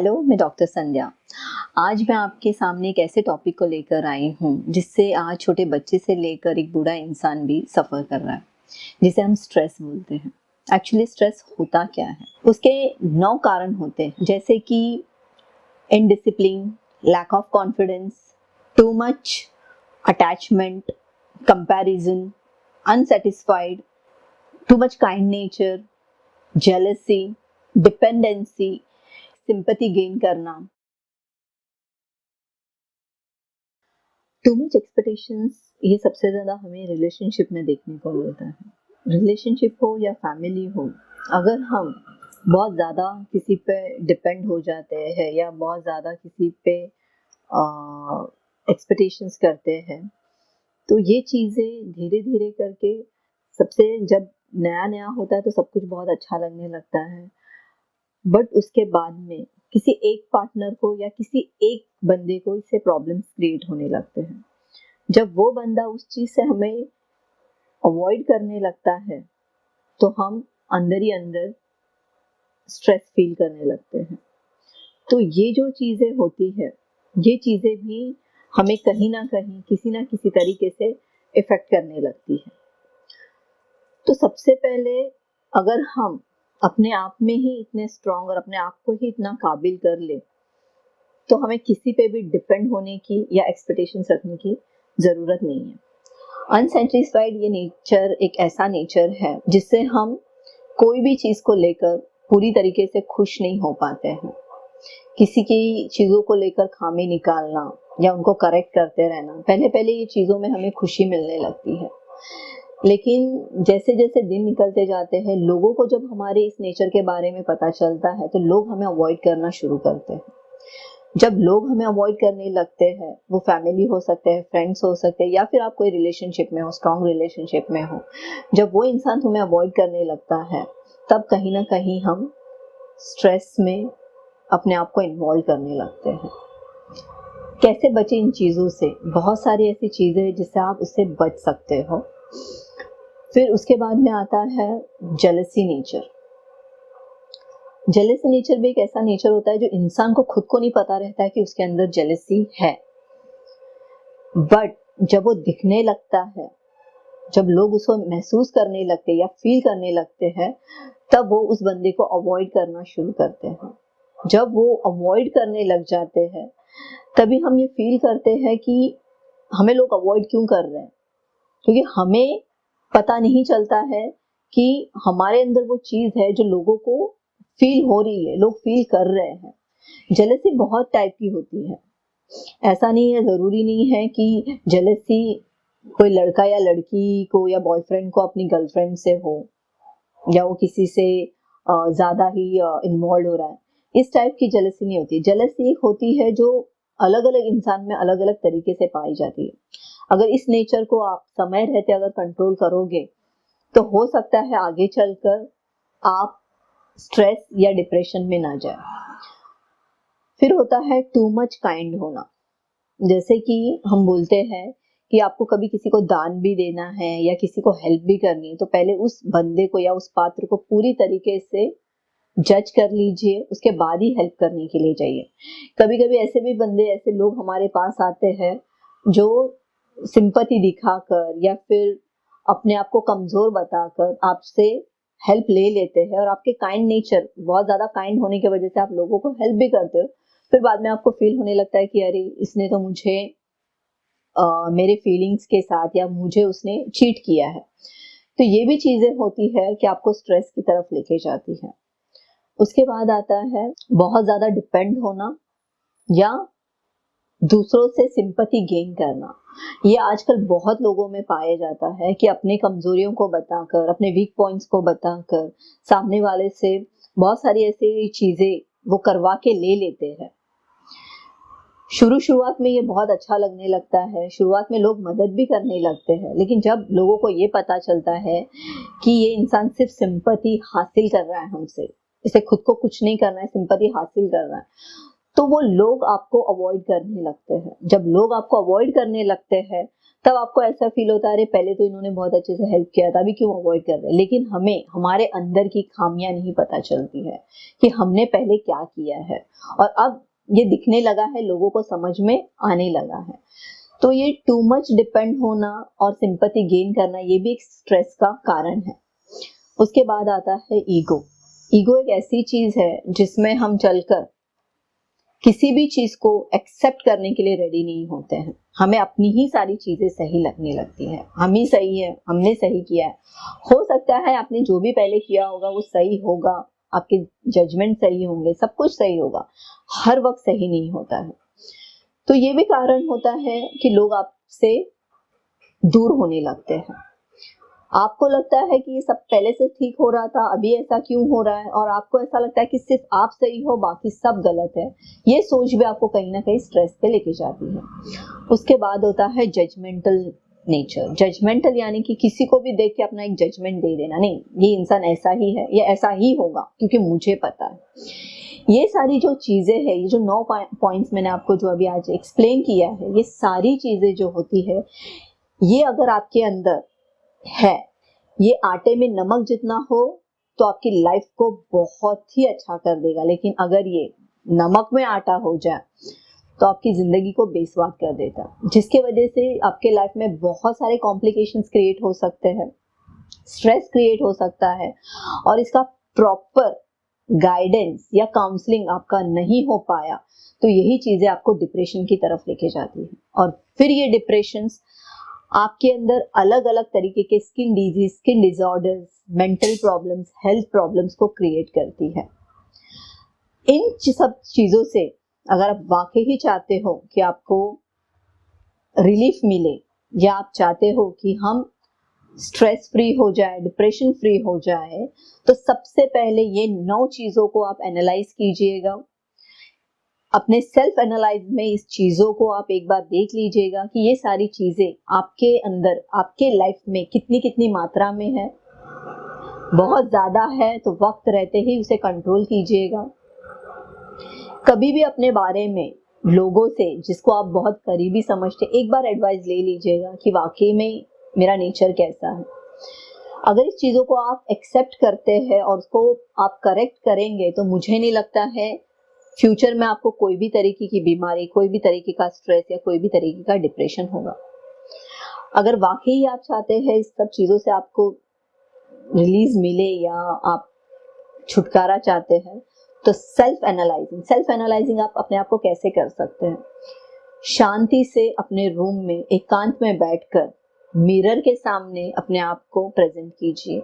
Hello, मैं doctor संध्या। आज मैं आपके सामने एक ऐसे टॉपिक को लेकर आई हूँ जिससे आज छोटे बच्चे से लेकर एक बूढ़ा इंसान भी सफ़र कर रहा है, जिसे हम स्ट्रेस बोलते हैं। एक्चुअली स्ट्रेस होता क्या है? उसके 9 कारण होते हैं, जैसे कि indiscipline, lack of confidence, too much attachment, comparison, unsatisfied, too much kind nature, jealousy, dependency, sympathy gain करना। टू मच एक्सपेक्टेशंस, ये सबसे ज़्यादा हमें रिलेशनशिप में देखने को मिलता है। रिलेशनशिप हो या फैमिली हो, अगर हम बहुत ज़्यादा किसी पे डिपेंड हो जाते हैं या बहुत ज़्यादा किसी पे एक्सपेक्टेशंस करते हैं, तो ये चीज़ें धीरे धीरे करके सबसे जब नया नया होता है तो सब कुछ बहुत अच्छा लगने लगता है, बट उसके बाद में किसी एक पार्टनर को या किसी एक बंदे को इससे प्रॉब्लम्स क्रिएट होने लगते हैं। जब वो बंदा उस चीज़ से हमें अवॉइड करने लगता है तो हम अंदर ही अंदर स्ट्रेस फील करने लगते हैं। तो ये जो चीज़ें होती है, ये चीज़ें भी हमें कहीं ना कहीं किसी ना किसी तरीके से इफ़ेक्ट करने लगती है। तो सबसे पहले अगर हम अपने आप में ही इतने स्ट्रांग और अपने आप को ही इतना काबिल कर ले, तो हमें किसी पे भी डिपेंड होने की या एक्सपेक्टेशंस रखने की ज़रूरत नहीं है। अनसेटिस्फाइड ये नेचर एक ऐसा नेचर है जिससे हम कोई भी चीज़ को लेकर पूरी तरीके से खुश नहीं हो पाते हैं। किसी की चीज़ों को लेकर खामी निकालना या उनको करेक्ट करते रहना, पहले पहले ये चीज़ों में हमें खुशी मिलने लगती है, लेकिन जैसे जैसे दिन निकलते जाते हैं, लोगों को जब हमारे इस नेचर के बारे में पता चलता है तो लोग हमें अवॉइड करना शुरू करते हैं। जब लोग हमें अवॉइड करने लगते हैं, वो फैमिली हो सकते हैं, फ्रेंड्स हो सकते हैं, या फिर आप कोई रिलेशनशिप में हो, स्ट्रॉन्ग रिलेशनशिप में हो, जब वो इंसान तुम्हें अवॉइड करने लगता है, तब कहीं ना कहीं हम स्ट्रेस में अपने आप को इन्वॉल्व करने लगते हैं। कैसे बचे इन चीज़ों से? बहुत सारी ऐसी चीज़ें हैं जिससे आप उससे बच सकते हो। फिर उसके बाद में आता है जेलसी नेचर। जेलसी नेचर भी एक ऐसा नेचर होता है जो इंसान को खुद को नहीं पता रहता है कि उसके अंदर जेलसी है, बट जब वो दिखने लगता है, जब लोग उसको महसूस करने लगते हैं या फील करने लगते हैं, तब वो उस बंदे को अवॉइड करना शुरू करते हैं। जब वो अवॉइड करने लग जाते हैं, तभी हम ये फील करते हैं कि हमें लोग अवॉइड क्यों कर रहे हैं, क्योंकि हमें पता नहीं चलता है कि हमारे अंदर वो चीज़ है जो लोगों को फील हो रही है, लोग फील कर रहे हैं। जेलसी बहुत टाइप की होती है। ऐसा नहीं है, ज़रूरी नहीं है कि जेलसी कोई लड़का या लड़की को या बॉयफ्रेंड को अपनी गर्लफ्रेंड से हो, या वो किसी से ज़्यादा ही इन्वॉल्व हो रहा है। इस टाइप की जेलसी नहीं होती। जेलसी एक होती है जो अलग अलग इंसान में अलग अलग तरीके से पाई जाती है। अगर इस नेचर को आप समय रहते अगर कंट्रोल करोगे, तो हो सकता है आगे चलकर आप स्ट्रेस या डिप्रेशन में ना जाए। फिर होता है टू मच काइंड होना। जैसे कि हम बोलते हैं कि आपको कभी किसी को दान भी देना है या किसी को हेल्प भी करनी है, तो पहले उस बंदे को या उस पात्र को पूरी तरीके से जज कर लीजिए, उसके बाद ही हेल्प करने के लिए जाइए। कभी कभी ऐसे भी बंदे, ऐसे लोग हमारे पास आते हैं जो सिंपैथी दिखाकर या फिर अपने आप को कमजोर बताकर आपसे हेल्प ले लेते हैं, और आपके काइंड नेचर, बहुत ज्यादा काइंड होने की वजह से आप लोगों को हेल्प भी करते हो। फिर बाद में आपको फील होने लगता है कि अरे इसने तो मुझे मेरे फीलिंग्स के साथ या मुझे उसने चीट किया है। तो ये भी चीजें होती है कि आपको स्ट्रेस की तरफ लेके जाती है। उसके बाद आता है बहुत ज्यादा डिपेंड होना या दूसरों से सिंपैथी गेन करना। ये आजकल बहुत लोगों में पाया जाता है कि अपने कमजोरियों को बताकर, अपने वीक पॉइंट्स को बताकर सामने वाले से बहुत सारी ऐसी चीजें वो करवा के ले लेते हैं। शुरुआत में ये बहुत अच्छा लगने लगता है, शुरुआत में लोग मदद भी करने लगते हैं, लेकिन जब लोगों को ये पता चलता है कि ये इंसान सिर्फ सिंपैथी हासिल कर रहा है हमसे, इसे खुद को कुछ नहीं करना है, सिंपैथी हासिल कर रहा है, तो वो लोग आपको अवॉइड करने लगते हैं। जब लोग आपको अवॉइड करने लगते हैं, तब आपको ऐसा फील होता है अरे पहले तो इन्होंने बहुत अच्छे से हेल्प किया था, अभी क्यों अवॉइड कर रहे हैं। लेकिन हमें हमारे अंदर की खामियां नहीं पता चलती है कि हमने पहले क्या किया है, और अब ये दिखने लगा है, लोगों को समझ में आने लगा है। तो ये टू मच डिपेंड होना और सिंपैथी गेन करना, ये भी एक स्ट्रेस का कारण है। उसके बाद आता है ईगो। ईगो एक ऐसी चीज है जिसमें हम चलकर किसी भी चीज को एक्सेप्ट करने के लिए रेडी नहीं होते हैं। हमें अपनी ही सारी चीजें सही लगने लगती हैं, हम ही सही है, हमने सही किया है। हो सकता है आपने जो भी पहले किया होगा वो सही होगा, आपके जजमेंट सही होंगे, सब कुछ सही होगा, हर वक्त सही नहीं होता है। तो ये भी कारण होता है कि लोग आपसे दूर होने लगते हैं। आपको लगता है कि ये सब पहले से ठीक हो रहा था, अभी ऐसा क्यों हो रहा है, और आपको ऐसा लगता है कि सिर्फ आप सही हो, बाकी सब गलत है। ये सोच भी आपको कहीं ना कहीं स्ट्रेस पे लेके जाती है। उसके बाद होता है जजमेंटल नेचर। जजमेंटल यानी कि किसी को भी देख के अपना एक जजमेंट दे देना, नहीं ये इंसान ऐसा ही है, ये ऐसा ही होगा क्योंकि मुझे पता है। ये सारी जो चीजें हैं, ये जो 9 पॉइंट्स मैंने आपको जो अभी आज एक्सप्लेन किया है, ये सारी चीजें जो होती है, ये अगर आपके अंदर है, ये आटे में नमक जितना हो तो आपकी लाइफ को बहुत ही अच्छा कर देगा। लेकिन अगर ये नमक में आटा हो जाए तो आपकी जिंदगी को बेस्वाद कर देता, जिसके वजह से आपके लाइफ में बहुत सारे कॉम्प्लिकेशंस क्रिएट हो सकते हैं, स्ट्रेस क्रिएट हो सकता है, और इसका प्रॉपर गाइडेंस या काउंसलिंग आपका नहीं हो पाया तो यही चीजें आपको डिप्रेशन की तरफ लेके जाती है। और फिर ये डिप्रेशंस आपके अंदर अलग अलग तरीके के skin disease, skin disorders, mental problems, health problems को क्रिएट करती है। इन सब चीजों से अगर आप वाकई ही चाहते हो कि आपको रिलीफ मिले, या आप चाहते हो कि हम स्ट्रेस फ्री हो जाए, डिप्रेशन फ्री हो जाए, तो सबसे पहले ये 9 चीजों को आप एनालाइज कीजिएगा। अपने सेल्फ एनालाइज में इस चीजों को आप एक बार देख लीजिएगा कि ये सारी चीजें आपके अंदर, आपके लाइफ में कितनी कितनी मात्रा में है। बहुत ज्यादा है तो वक्त रहते ही उसे कंट्रोल कीजिएगा। कभी भी अपने बारे में लोगों से जिसको आप बहुत करीबी समझते, एक बार एडवाइस ले लीजिएगा कि वाकई में मेरा नेचर कैसा है। अगर इस चीजों को आप एक्सेप्ट करते हैं और उसको आप करेक्ट करेंगे तो मुझे नहीं लगता है फ्यूचर में आपको कोई भी तरीके की बीमारी, कोई भी तरीके का स्ट्रेस या कोई भी तरीके का डिप्रेशन होगा। अगर वाकई आप चाहते हैं इस सब चीजों से आपको रिलीज मिले या आप छुटकारा चाहते हैं, तो सेल्फ एनालाइजिंग आप अपने आप को कैसे कर सकते हैं? शांति से अपने रूम में एकांत में बैठकर मिरर के सामने अपने आप को प्रेजेंट कीजिए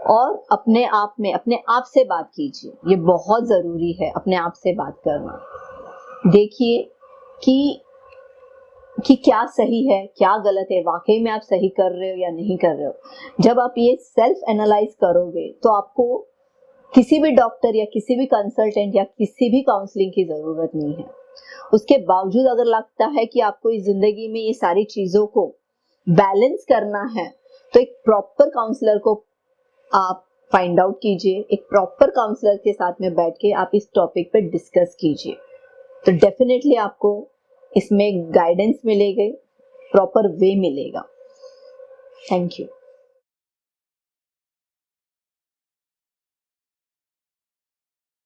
और अपने आप से बात कीजिए। ये बहुत जरूरी है, अपने आप से बात करना। देखिए कि क्या सही है, क्या गलत है, वाकई में आप सही कर रहे हो या नहीं कर रहे हो। जब आप ये सेल्फ एनालाइज करोगे तो आपको किसी भी डॉक्टर या किसी भी कंसल्टेंट या किसी भी काउंसलिंग की जरूरत नहीं है। उसके बावजूद अगर लगता है कि आपको इस जिंदगी में ये सारी चीजों को बैलेंस करना है, तो एक प्रॉपर काउंसलर को आप फाइंड आउट कीजिए। एक प्रॉपर काउंसलर के साथ में बैठ के आप इस टॉपिक पे डिस्कस कीजिए, तो डेफिनेटली आपको इसमें गाइडेंस मिलेगी, प्रॉपर वे मिलेगा। Thank you.